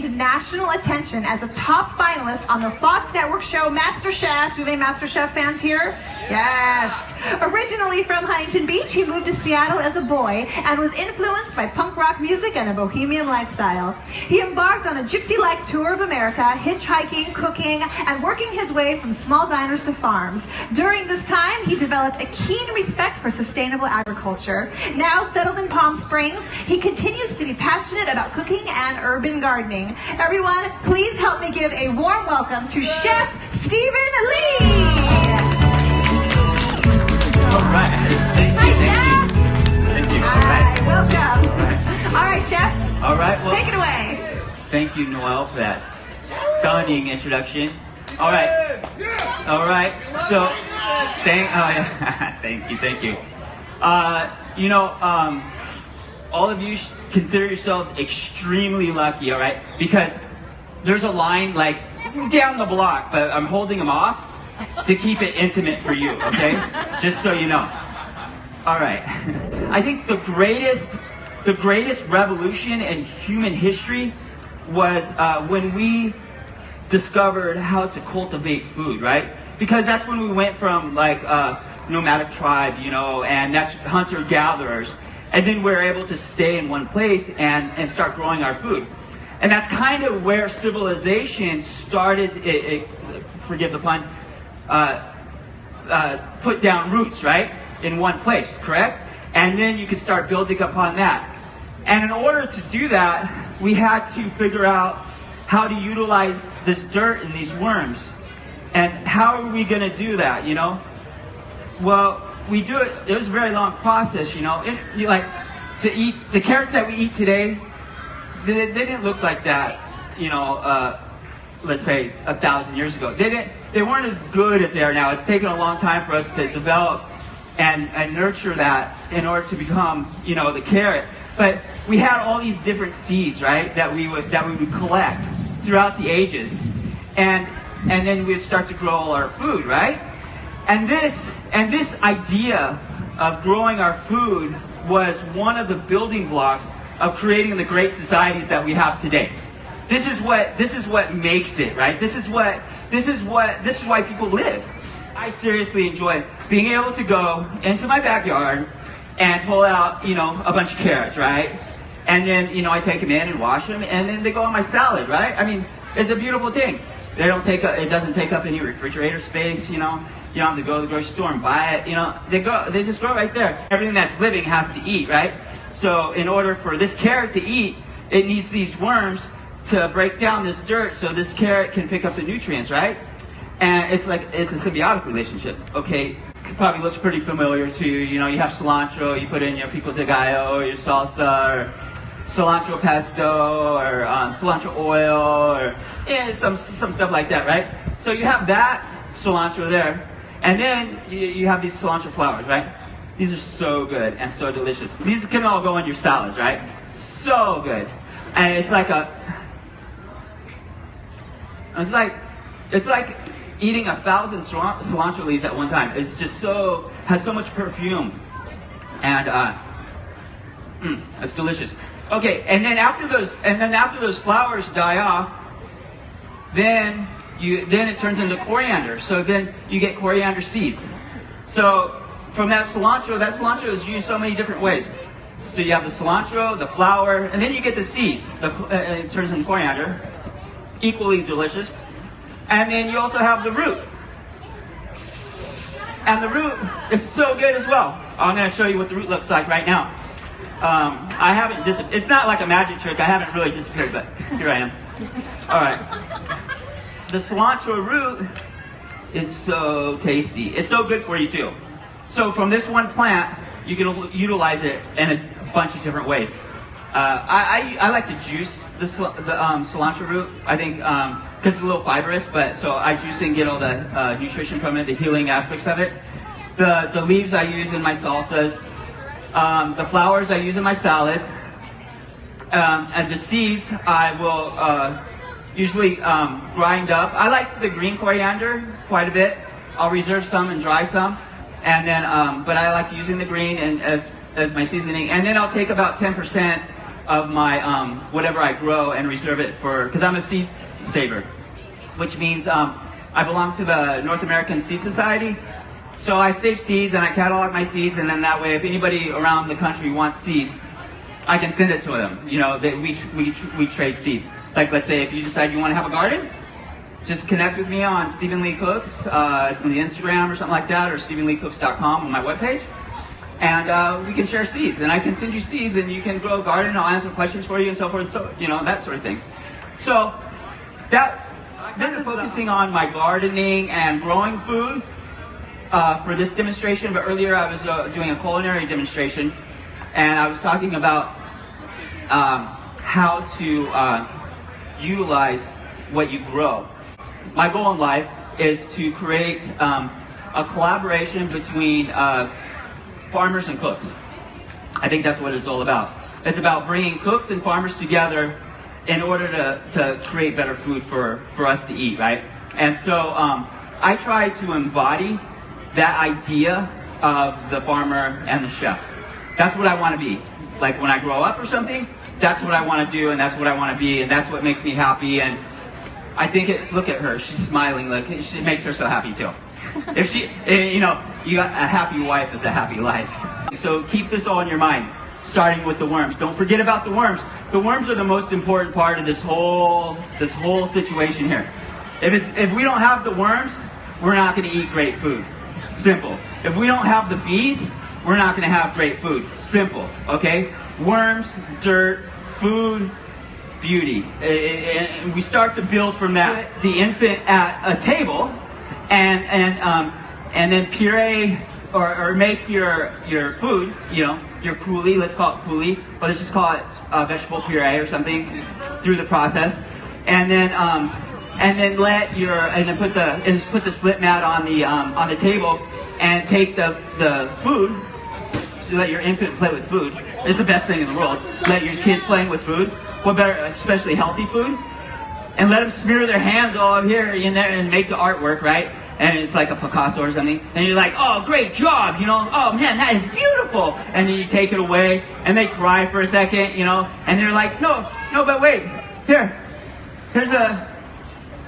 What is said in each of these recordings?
gained national attention as a top finalist on the Fox Network show MasterChef. Do we have any MasterChef fans here? Yes. Originally from Huntington Beach, he moved to Seattle as a boy and was influenced by punk rock music and a bohemian lifestyle. He embarked on a gypsy-like tour of America, hitchhiking, cooking, and working his way from small diners to farms. During this time, he developed a keen respect for sustainable agriculture. Now settled in Palm Springs, he continues to be passionate about cooking and urban gardening. Everyone, please help me give a warm welcome to Chef Stephen Lee. All right. Thank you. Hi, welcome. All right, Chef. All right. Well, take it away. Thank you, Noelle, for that stunning introduction. All right. All right. So, thank you. All of you consider yourselves extremely lucky, all right? Because there's a line like down the block, but I'm holding them off to keep it intimate for you, okay? Just so you know. All right. I think the greatest revolution in human history was when we discovered how to cultivate food, right? Because that's when we went from like nomadic tribe, and that's hunter-gatherers. And then we're able to stay in one place and start growing our food. And that's kind of where civilization started, forgive the pun, put down roots, right? In one place, correct? And then you could start building upon that. And in order to do that, we had to figure out how to utilize this dirt and these worms. And how are we going to do that, Well, we do it. It was a very long process, to eat the carrots that we eat today. They didn't look like that, let's say 1,000 years ago. They weren't as good as they are now. It's taken a long time for us to develop and nurture that in order to become, the carrot. But we had all these different seeds, right, that we would collect throughout the ages, and then we'd start to grow all our food, right? And this idea of growing our food was one of the building blocks of creating the great societies that we have today. This is what makes it, right? This is why people live. I seriously enjoy being able to go into my backyard and pull out, a bunch of carrots, right? And then, I take them in and wash them, and then they go on my salad, right? I mean, it's a beautiful thing. It doesn't take up any refrigerator space, You don't have to go to the grocery store and buy it, they just grow right there. Everything that's living has to eat, right? So in order for this carrot to eat, it needs these worms to break down this dirt so this carrot can pick up the nutrients, right? And it's a symbiotic relationship, okay? It probably looks pretty familiar to you. You have cilantro, you put in your pico de gallo, or your salsa, or cilantro pesto, or cilantro oil, or some stuff like that, right? So you have that cilantro there, and then you have these cilantro flowers, right? These are so good and so delicious. These can all go in your salads, right? So good. And it's like eating 1,000 cilantro leaves at one time. It's just has so much perfume, and it's delicious. Okay, and then after those flowers die off, then it turns into coriander. So then you get coriander seeds. So from that cilantro is used so many different ways. So you have the cilantro, the flower, and then you get the seeds. It turns into coriander, equally delicious. And then you also have the root. And the root is so good as well. I'm going to show you what the root looks like right now. I haven't disappeared. It's not like a magic trick. I haven't really disappeared, but here I am. All right. The cilantro root is so tasty. It's so good for you too. So from this one plant, you can utilize it in a bunch of different ways. I like to juice the cilantro root. I think because it's a little fibrous, but so I juice it and get all the nutrition from it, the healing aspects of it. The leaves I use in my salsas. The flowers I use in my salads. And the seeds I will usually grind up. I like the green coriander quite a bit. I'll reserve some and dry some. And then, but I like using the green and as my seasoning. And then I'll take about 10% of my whatever I grow and reserve it for, because I'm a seed saver, which means I belong to the North American Seed Society. So I save seeds and I catalog my seeds, and then that way if anybody around the country wants seeds, I can send it to them. You know, we trade seeds. Like, let's say if you decide you want to have a garden, just connect with me on Stephen Lee Cooks on the Instagram or something like that, or StephenLeeCooks.com on my webpage, and we can share seeds, and I can send you seeds, and you can grow a garden. I'll answer questions for you and so forth. So you know, that sort of thing. So this is focusing on my gardening and growing food for this demonstration. But earlier I was doing a culinary demonstration, and I was talking about how to utilize what you grow. My goal in life is to create a collaboration between farmers and cooks. I think that's what it's all about. It's about bringing cooks and farmers together in order to create better food for us to eat, right? And so I try to embody that idea of the farmer and the chef. That's what I want to be. Like when I grow up or something, that's what I want to do, and that's what I want to be, and that's what makes me happy. And I think look at her, she's smiling. Look, it makes her so happy too. If she, you know, you got a happy wife is a happy life. So keep this all in your mind, starting with the worms. Don't forget about the worms. The worms are the most important part of this whole situation here. If we don't have the worms, we're not going to eat great food. Simple. If we don't have the bees, we're not going to have great food. Simple. Okay? Worms, dirt, food, beauty. And we start to build from that. The infant at a table, and then puree or make your food. You know, your coulis. Let's call it coulis, but let's just call it vegetable puree or something through the process, and then put the slip mat on the table, and take the food. So let your infant play with food. It's the best thing in the world. Let your kids playing with food. What better, especially healthy food? And let them smear their hands all up here in there and make the artwork, right? And it's like a Picasso or something. And you're like, oh, great job, you know. Oh, man, that is beautiful. And then you take it away, and they cry for a second, you know. And they're like, no, but wait. Here,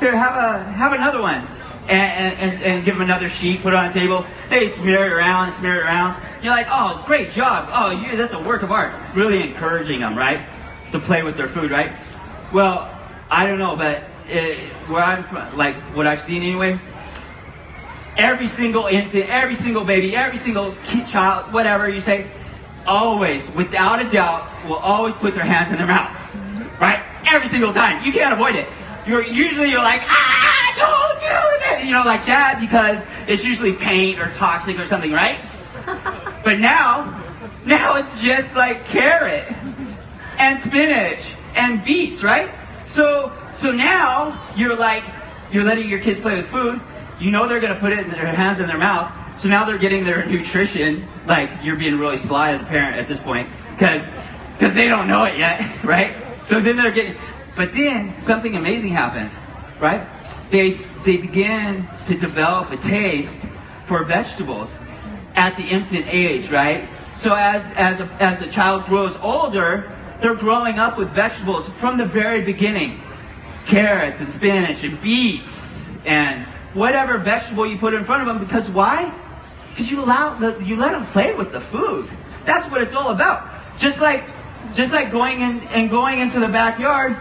have another one. And give them another sheet, put it on the table. They smear it around. You're like, oh, great job. Oh, that's a work of art. Really encouraging them, right? To play with their food, right? Well, I don't know, but where I'm from, like what I've seen anyway, every single infant, every single baby, every single child, whatever you say, always, without a doubt, will always put their hands in their mouth, right? Every single time. You can't avoid it. You're like, don't do that, you know, like that, because it's usually paint or toxic or something, right? But now it's just like carrot and spinach and beets, right? So now you're letting your kids play with food. You know they're going to put it in their hands in their mouth. So now they're getting their nutrition. Like, you're being really sly as a parent at this point, because they don't know it yet, right? So then they're getting, but then something amazing happens, right? They begin to develop a taste for vegetables at the infant age, right? So as a child grows older, they're growing up with vegetables from the very beginning. Carrots and spinach and beets and whatever vegetable you put in front of them. Because why? Because you let them play with the food. That's what it's all about. Just like going into the backyard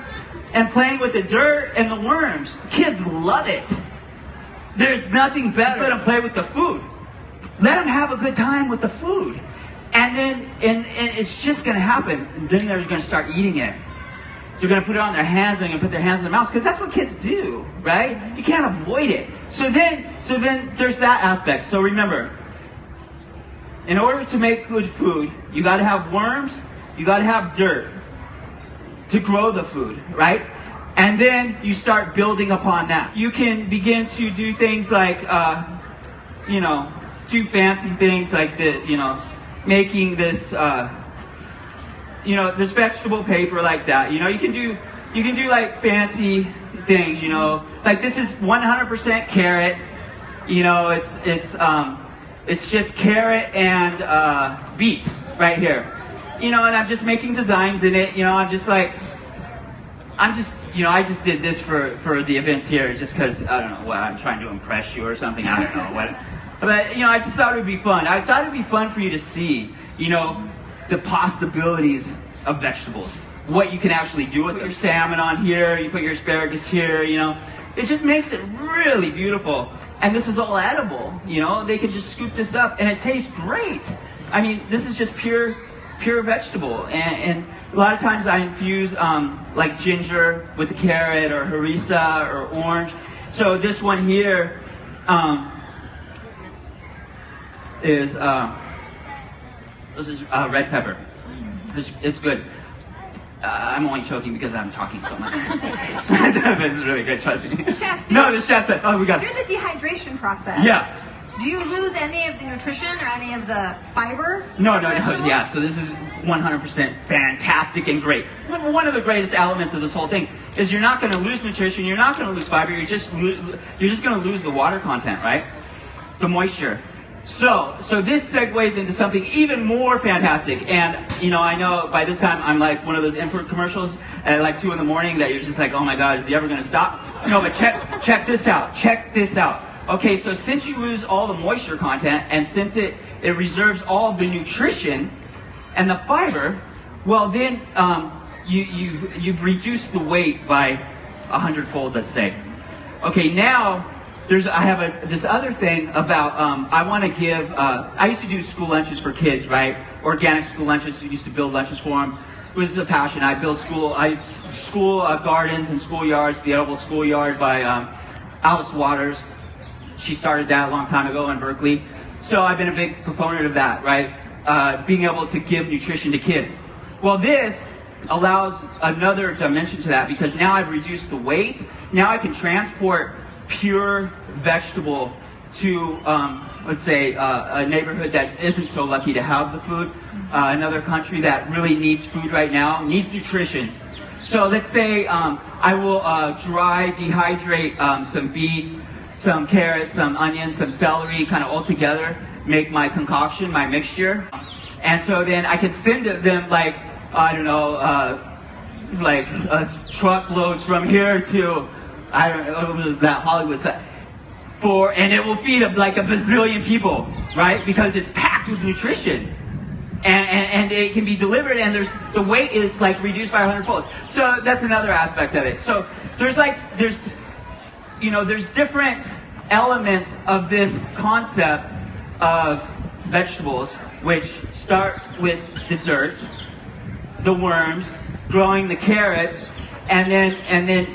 and playing with the dirt and the worms. Kids love it. There's nothing better. Just let them play with the food. Let them have a good time with the food. And then and it's just going to happen. And then they're going to start eating it. They're going to put it on their hands, and they're going to put their hands in their mouths, because that's what kids do, right? You can't avoid it. So then there's that aspect. So remember, in order to make good food, you got to have worms, you got to have dirt to grow the food, right? And then you start building upon that. You can begin to do things like, do fancy things like making this, this vegetable paper like that. You can do like fancy things. Like this is 100% carrot. It's just carrot and beet right here. and I'm just making designs in it. I just did this for the events here just because, I don't know, what, I'm trying to impress you or something. I don't know what. But, I just thought it would be fun. I thought it would be fun for you to see, the possibilities of vegetables. What you can actually do with your salmon on here, you put your asparagus here, It just makes it really beautiful. And this is all edible, They can just scoop this up and it tastes great. I mean, this is just pure vegetable. And a lot of times I infuse like ginger with the carrot or harissa or orange. So this one here is this is red pepper. It's good. I'm only choking because I'm talking so much. It's really good, trust me. Chef, no, the chef said, we got it. Through the dehydration process. Yeah. Do you lose any of the nutrition or any of the fiber? No, yeah, so this is 100% fantastic and great. One of the greatest elements of this whole thing is you're not going to lose nutrition, you're not going to lose fiber, you're just going to lose the water content, right? The moisture. So this segues into something even more fantastic. And, I know by this time I'm like one of those commercials at like 2 in the morning that you're just like, oh my God, is he ever going to stop? No, but check this out. Check this out. Okay, so since you lose all the moisture content and since it reserves all of the nutrition and the fiber, well then you've reduced the weight by 100-fold, let's say. Okay, now I have this other thing about I want to give. I used to do school lunches for kids, right? Organic school lunches. I used to build lunches for them. It was a passion. I built school gardens and schoolyards. The Edible Schoolyard by Alice Waters. She started that a long time ago in Berkeley. So I've been a big proponent of that, right? Being able to give nutrition to kids. Well, this allows another dimension to that because now I've reduced the weight. Now I can transport pure vegetable to, let's say, a neighborhood that isn't so lucky to have the food. Another country that really needs food right now, needs nutrition. So let's say I will dehydrate some beets, some carrots, some onions, some celery, kind of all together, make my concoction, my mixture. And so then I can send them like, I don't know, truckloads from here to, I don't know, that Hollywood side. And it will feed like a bazillion people, right? Because it's packed with nutrition. And it can be delivered and the weight is like reduced by 100-fold. So that's another aspect of it. So there's different elements of this concept of vegetables, which start with the dirt, the worms, growing the carrots, and then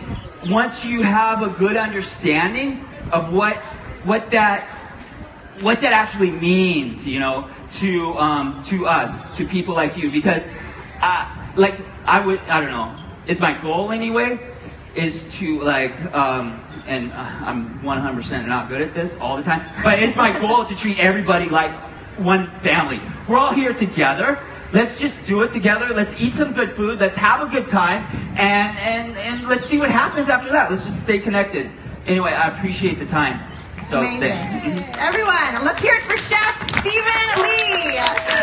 once you have a good understanding of what that actually means, to us, to people like you, because I don't know, it's my goal anyway, is to and I'm 100% not good at this all the time, but it's my goal to treat everybody like one family. We're all here together. Let's just do it together. Let's eat some good food. Let's have a good time, and let's see what happens after that. Let's just stay connected. Anyway, I appreciate the time. So thanks. Everyone, let's hear it for Chef Stephen Lee.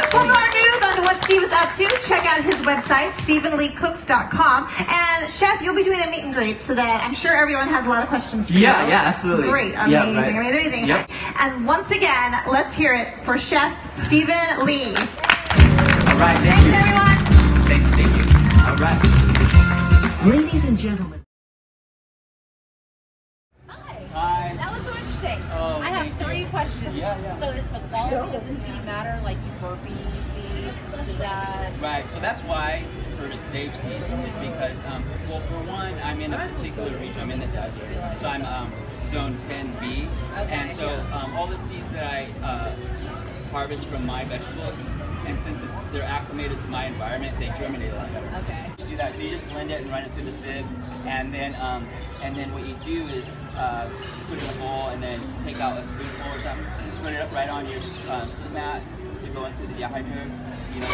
For more news on what Stephen's up to, check out his website, StephenLeeCooks.com. And Chef, you'll be doing a meet and greet so that I'm sure everyone has a lot of questions for you. Yeah, absolutely. Great, amazing, amazing. Yep. And once again, let's hear it for Chef Stephen Lee. All right, thanks everyone. Thank you. All right. Ladies and gentlemen. Hi. That was so interesting. I have 3 questions. Yeah. So is the quality of the seed matter, like burpee seeds? Does that... Right, so that's why for save seeds is because, well, for one, I'm in a particular region. I'm in the desert. So I'm zone 10B. Okay, and so all the seeds that I harvest from my vegetables, and since they're acclimated to my environment, they germinate a lot better. Okay. Just do that. So you just blend it and run it through the sieve, and then what you do is put it in a bowl, and then take out a spoonful or something, put it up right on your slip mat to go into the dehydrator.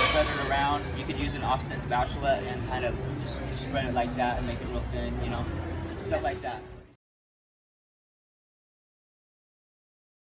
Spread it around. You could use an offset spatula and kind of just spread it like that and make it real thin. Stuff like that.